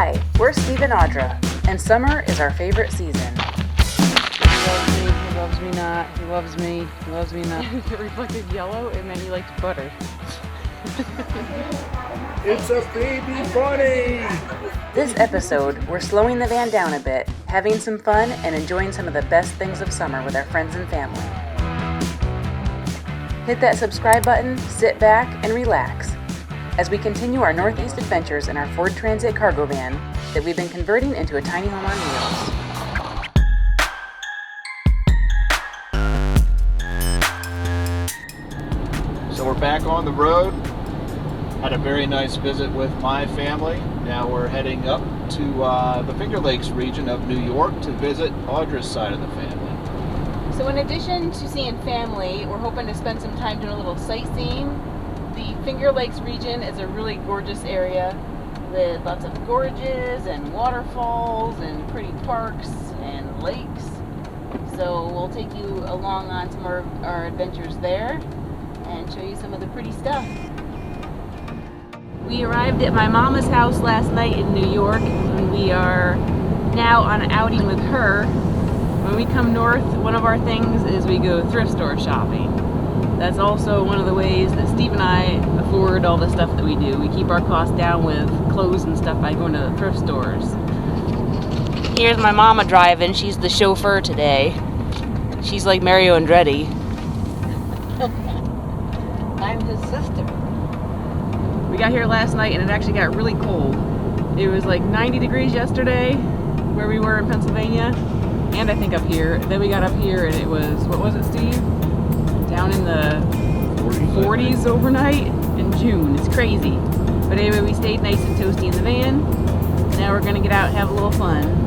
Hi, we're Steve and Audra, and summer is our favorite season. He loves me not, he loves me, he loves me not. If it reflected yellow, it meant he liked butter. It's a baby bunny! This episode, we're slowing the van down a bit, having some fun, and enjoying some of the best things of summer with our friends and family. Hit that subscribe button, sit back, and relax as we continue our Northeast adventures in our Ford Transit cargo van that we've been converting into a tiny home on wheels. So we're back on the road. Had a very nice visit with my family. Now we're heading up to the Finger Lakes region of New York to visit Audra's side of the family. So in addition to seeing family, we're hoping to spend some time doing a little sightseeing. The Finger Lakes region is a really gorgeous area with lots of gorges and waterfalls and pretty parks and lakes. So we'll take you along on some of our adventures there and show you some of the pretty stuff. We arrived at my mama's house last night in New York, and we are now on an outing with her. When we come north, one of our things is we go thrift store shopping. That's also one of the ways that Steve and I afford all the stuff that we do. We keep our costs down with clothes and stuff by going to the thrift stores. Here's my mama driving. She's the chauffeur today. She's like Mario Andretti. I'm his sister. We got here last night and it actually got really cold. It was like 90 degrees yesterday where we were in Pennsylvania, and I think up here. Then we got up here and it was, what was it, Steve? Down in the 40s overnight in June. It's crazy. But anyway, we stayed nice and toasty in the van. Now we're gonna get out and have a little fun.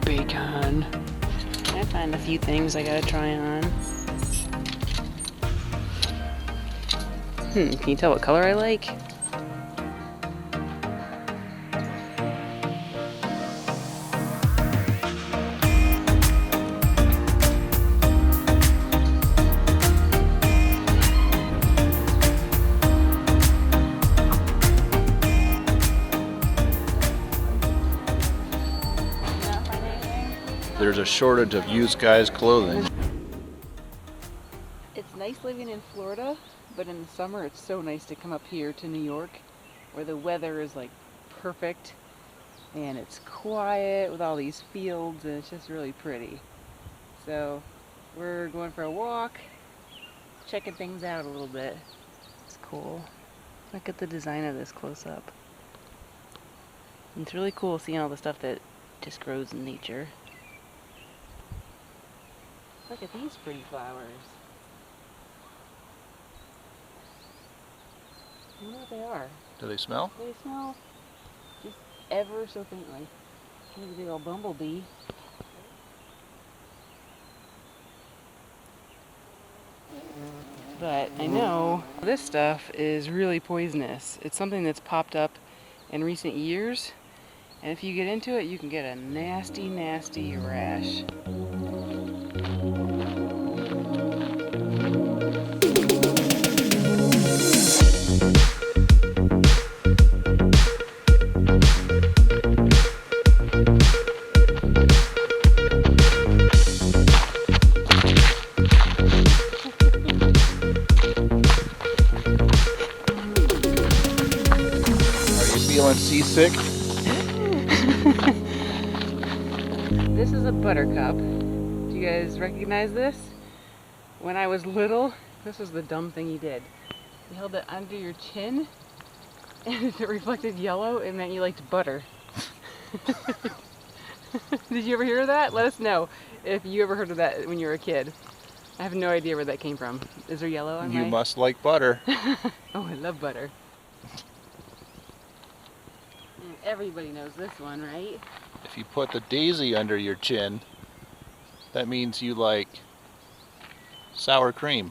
Bacon. I find a few things I gotta try on. Can you tell what color I like? There's a shortage of used guys' clothing. It's nice living in Florida, but in the summer it's so nice to come up here to New York where the weather is like perfect and it's quiet with all these fields and it's just really pretty. So we're going for a walk, checking things out a little bit. It's cool. Look at the design of this close up. It's really cool seeing all the stuff that just grows in nature. Look at these pretty flowers. I wonder what they are. Do they smell? They smell just ever so faintly. Here's a big old bumblebee. But I know this stuff is really poisonous. It's something that's popped up in recent years, and if you get into it, you can get a nasty, nasty rash. Feeling seasick? This is a buttercup. Do you guys recognize this? When I was little, this was the dumb thing you did. You held it under your chin, and if it reflected yellow, it meant you liked butter. Did you ever hear of that? Let us know if you ever heard of that when you were a kid. I have no idea where that came from. Is there yellow on You must like butter. Oh, I love butter. Everybody knows this one, right? If you put the daisy under your chin, that means you like sour cream.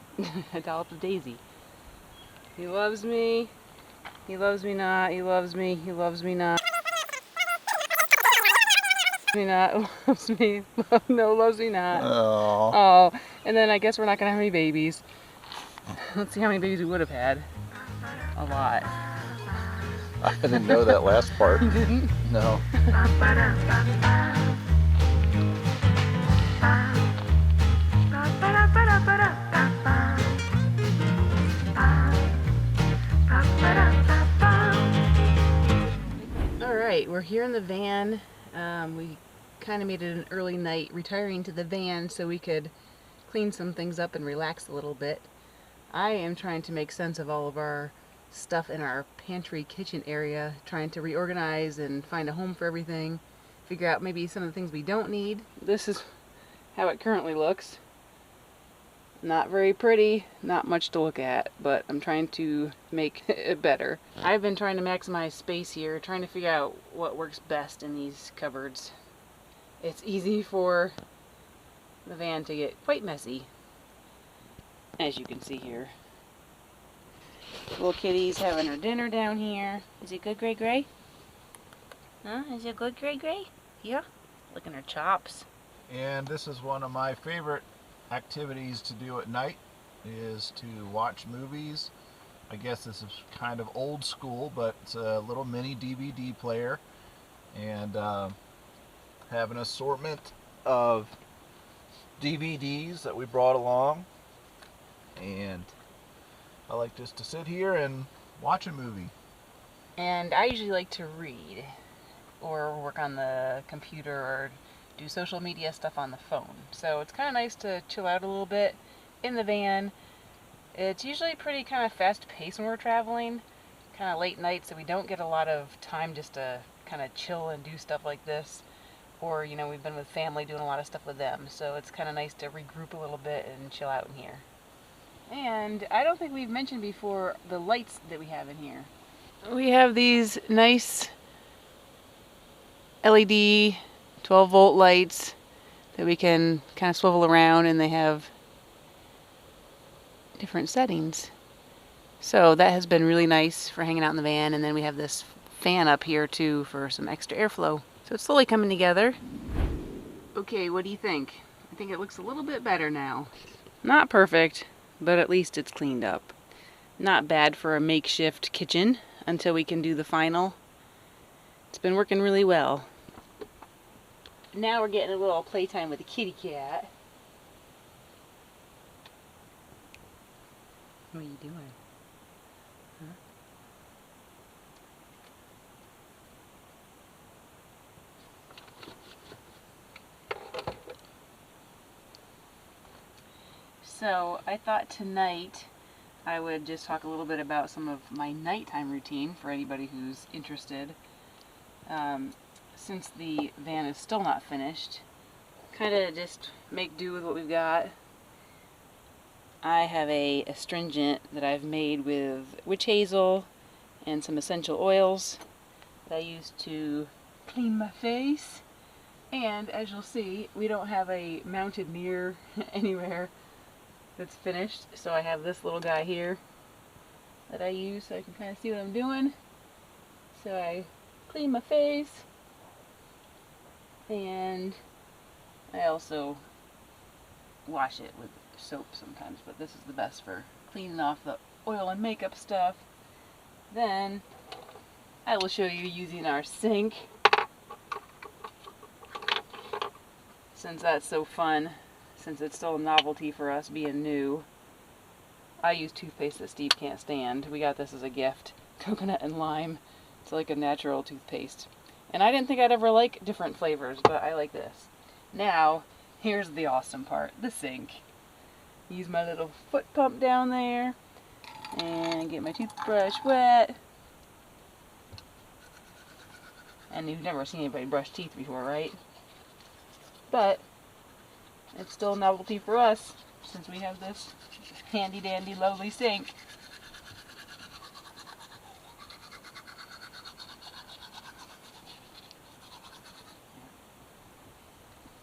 A dollop of daisy. He loves me. He loves me not. He loves me. He loves me not. Me not. Loves me. No, loves me not. Oh. Oh. And then I guess we're not gonna have any babies. Let's see how many babies we would have had. A lot. I didn't know that last part. You didn't? No. Alright, we're here in the van. We kind of made it an early night retiring to the van so we could clean some things up and relax a little bit. I am trying to make sense of all of our stuff in our pantry kitchen area, trying to reorganize and find a home for everything, figure out maybe some of the things we don't need. This is how it currently looks. Not very pretty, not much to look at, but I'm trying to make it better. I've been trying to maximize space here, trying to figure out what works best in these cupboards. It's easy for the van to get quite messy, as you can see here. Little kitty's having her dinner down here. Is it good, Gray Gray? Huh? Is it good, Gray Gray? Yeah? Look at her chops. And this is one of my favorite activities to do at night, is to watch movies. I guess this is kind of old school, but it's a little mini DVD player, and have an assortment of DVDs that we brought along, and I like just to sit here and watch a movie. And I usually like to read or work on the computer or do social media stuff on the phone. So it's kind of nice to chill out a little bit in the van. It's usually pretty kind of fast paced when we're traveling, kind of late night, so we don't get a lot of time just to kind of chill and do stuff like this. Or, you know, we've been with family doing a lot of stuff with them, so it's kind of nice to regroup a little bit and chill out in here. And I don't think we've mentioned before the lights that we have in here. We have these nice LED 12-volt lights that we can kind of swivel around, and they have different settings. So that has been really nice for hanging out in the van. And then we have this fan up here too for some extra airflow. So it's slowly coming together. Okay, what do you think? I think it looks a little bit better now. Not perfect, but at least it's cleaned up. Not bad for a makeshift kitchen until we can do the final. It's been working really well. Now we're getting a little playtime with the kitty cat. What are you doing? Huh? So I thought tonight I would just talk a little bit about some of my nighttime routine for anybody who's interested. Since the van is still not finished, kind of just make do with what we've got. I have a astringent that I've made with witch hazel and some essential oils that I use to clean my face. And as you'll see, we don't have a mounted mirror anywhere that's finished, so I have this little guy here that I use so I can kind of see what I'm doing. So I clean my face, and I also wash it with soap sometimes, but this is the best for cleaning off the oil and makeup stuff. Then I will show you using our sink, since that's so fun, since it's still a novelty for us being new. I use toothpaste that Steve can't stand. We got this as a gift, coconut and lime. It's like a natural toothpaste. And I didn't think I'd ever like different flavors, but I like this. Now, here's the awesome part, the sink. Use my little foot pump down there and get my toothbrush wet. And you've never seen anybody brush teeth before, right? But it's still a novelty for us since we have this handy dandy lovely sink.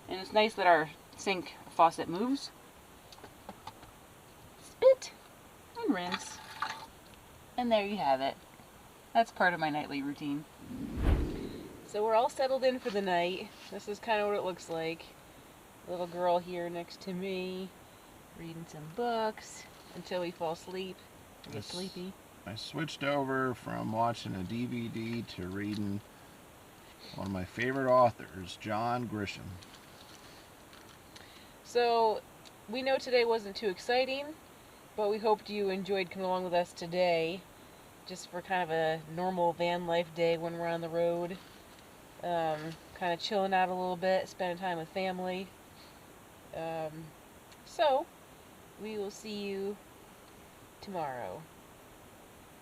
And it's nice that our sink faucet moves. Spit and rinse. And there you have it. That's part of my nightly routine. So we're all settled in for the night. This is kind of what it looks like. Little girl here next to me, reading some books until we fall asleep and get sleepy. I switched over from watching a DVD to reading one of my favorite authors, John Grisham. So we know today wasn't too exciting, but we hoped you enjoyed coming along with us today, just for kind of a normal van life day when we're on the road. Kind of chilling out a little bit, spending time with family. So we will see you tomorrow.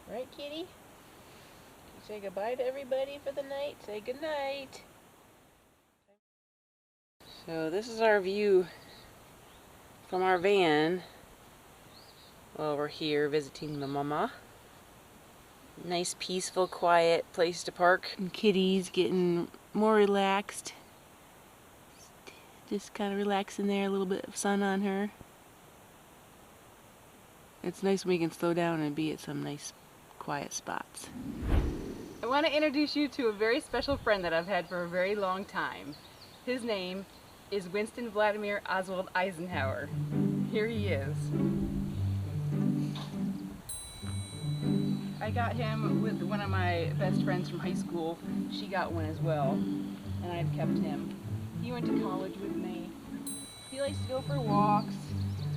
Right, kitty? Say goodbye to everybody for the night. Say good night. So this is our view from our van while we're here visiting the mama. Nice, peaceful, quiet place to park. And kitty's getting more relaxed. Just kind of relaxing there, a little bit of sun on her. It's nice when we can slow down and be at some nice, quiet spots. I want to introduce you to a very special friend that I've had for a very long time. His name is Winston Vladimir Oswald Eisenhower. Here he is. I got him with one of my best friends from high school. She got one as well, and I've kept him. He went to college with me. He likes to go for walks.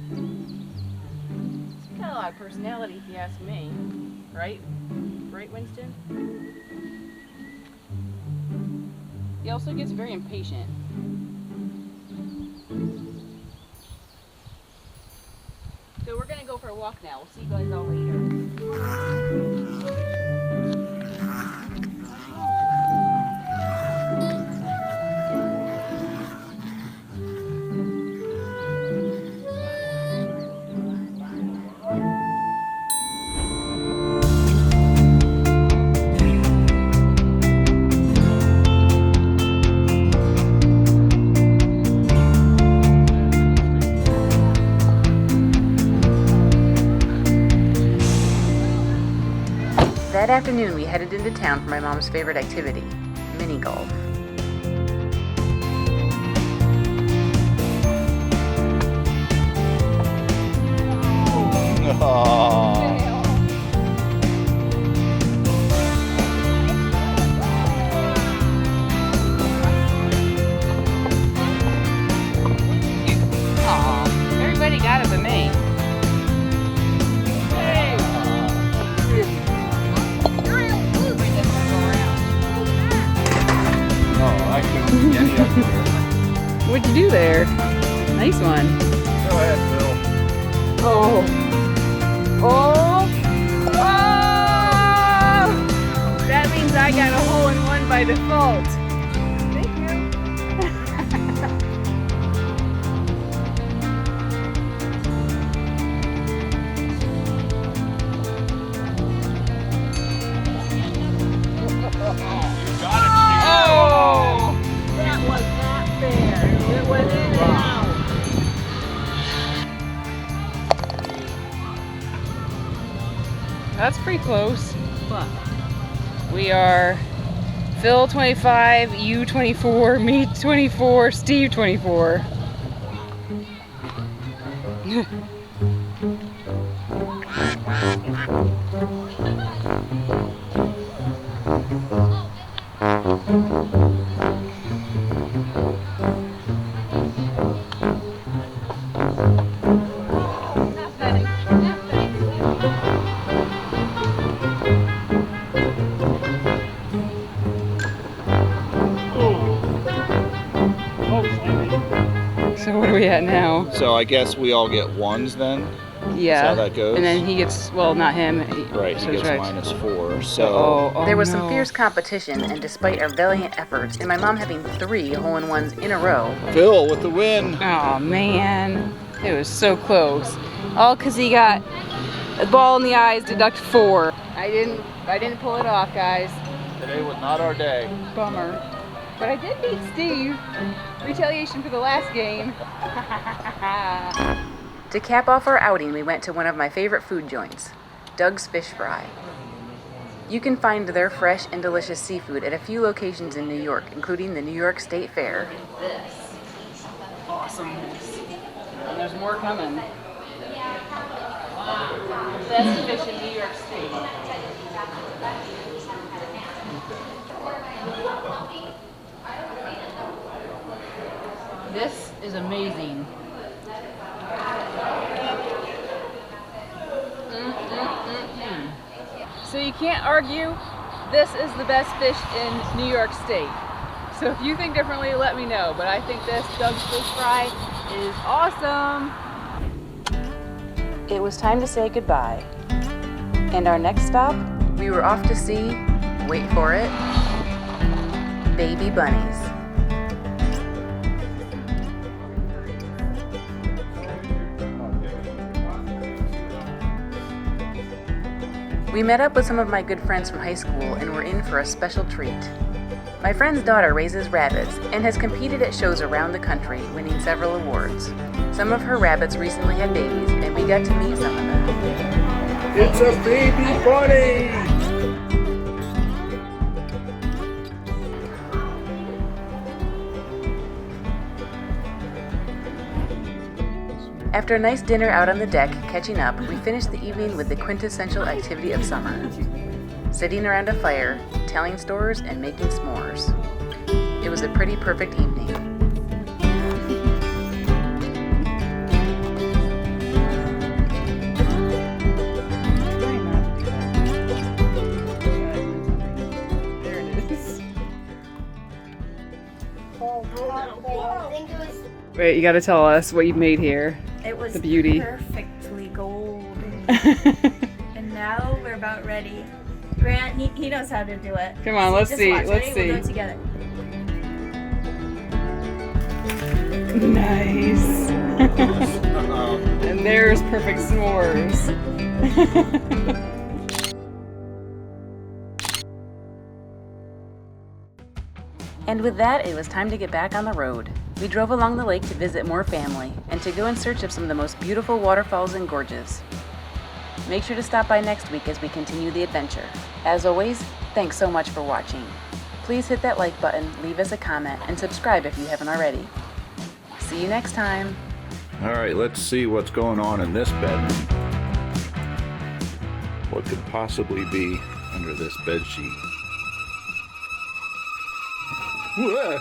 He's got a lot of personality, if you ask me. Right? Right, Winston? He also gets very impatient. So we're gonna go for a walk now. We'll see you guys all later. That afternoon, we headed into town for my mom's favorite activity, mini golf. Aw, everybody got it but me. What'd you do there? Nice one. Go ahead, Phil. Oh. Oh. Oh! That means I got a hole-in-one by default. Thank you. Oh! That was not fair. It was in and out. That's pretty close. But we are Phil 25, you 24, me 24, Steve 24. So what are we at now? So I guess we all get ones then? Yeah. That's how that goes? And then he gets, well, not him. Right, he gets subtracts. -4. So There was some fierce competition, and despite our valiant efforts, and my mom having 3 hole-in-ones in a row, Phil with the win. Oh man, it was so close. All because he got a ball in the eyes, deduct 4. I didn't pull it off, guys. Today was not our day. Bummer. But I did beat Steve. Retaliation for the last game. to cap off our outing, we went to one of my favorite food joints, Doug's Fish Fry. You can find their fresh and delicious seafood at a few locations in New York, including the New York State Fair. This awesomeness. And there's more coming. Best fish in New York State. This is amazing. So you can't argue, this is the best fish in New York State. So if you think differently, let me know. But I think this Doug's fish fry is awesome. It was time to say goodbye. And our next stop, we were off to see, wait for it, baby bunnies. We met up with some of my good friends from high school and were in for a special treat. My friend's daughter raises rabbits and has competed at shows around the country, winning several awards. Some of her rabbits recently had babies, and we got to meet some of them. It's a baby bunny! After a nice dinner out on the deck, catching up, we finished the evening with the quintessential activity of summer. Sitting around a fire, telling stories, and making s'mores. It was a pretty perfect evening. There it is. Wait, you gotta tell us what you've made here. It was The beauty. perfectly golden. And now we're about ready. Grant, he knows how to do it. Come on, let's Just see, watch. let's Ready? We'll do see. it together. Nice. And there's perfect s'mores. And with that, it was time to get back on the road. We drove along the lake to visit more family and to go in search of some of the most beautiful waterfalls and gorges. Make sure to stop by next week as we continue the adventure. As always, thanks so much for watching. Please hit that like button, leave us a comment, and subscribe if you haven't already. See you next time. All right, let's see what's going on in this bedroom. What could possibly be under this bed sheet? Whoa.